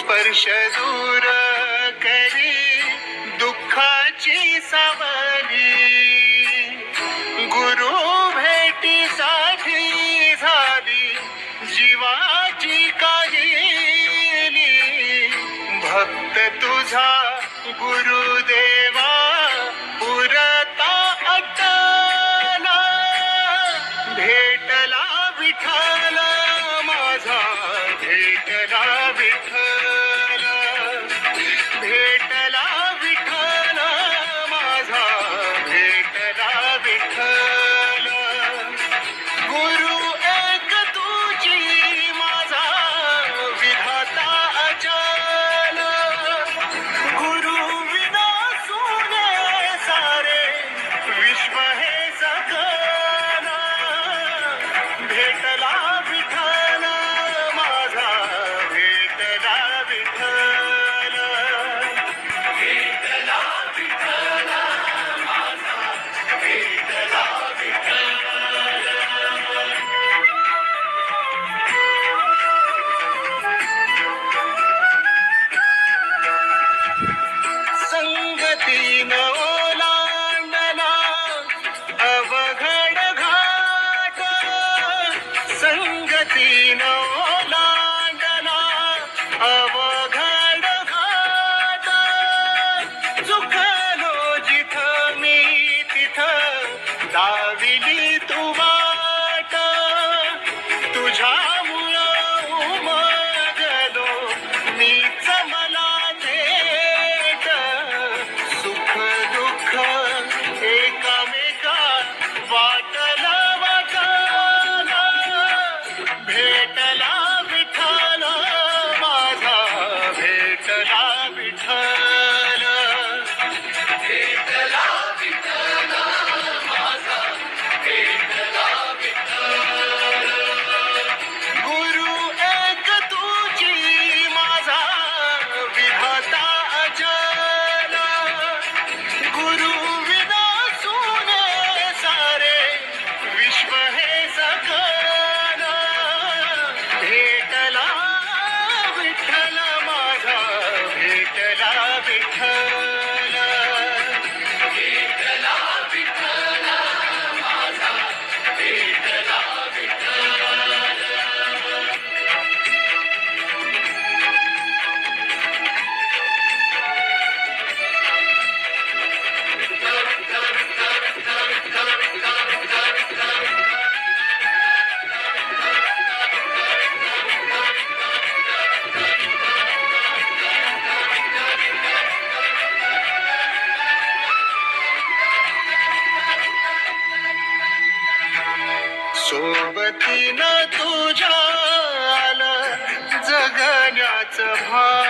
स्पर्श दूर करी दुःखाची सावली, गुरु भेटीसाठी झाली जीवाची काहिली, भक्त तुझा गुरुदेवा पुरता अटला, भेटला विठ्ठल माझा, भेटला विठ्ठल, भेटला विठ्ठल माझा, भेटला विठ्ठल, गुरु एक तुझी माझा विधाता अचल, गुरु विना सुने सारे विश्व हे सकल, भेटला विठ्ठल माझा, भेटला विठ्ठल, भेटला विठ्ठल माझा, भेटला विठ्ठल. संगतीन ओलांडला अवघड घाट, संगतीन ओलांडला अवघड घाट, चुकलो जिथं मी तिथं दाविली तू वाट, तुझ्यामुळं उमगलो मीच मला थेट, सुख दुःख एकामेका वाटला वाटला, भेटला विठ्ठल माझा, भेटला विठ्ठल, भेटला विठ्ठल माझा, भेटला विठ्ठल, गुरु एक तुझी माझा विधाता अचल, गुरु विना सुने सारे विश्व हे सकल, भेटला विठ्ठल माझा, भेटला विठ्ठल, भेटला विठ्ठल माझा, भेटला विठ्ठल. सोबतीनं तुझ्या आलं जगण्याचं भान,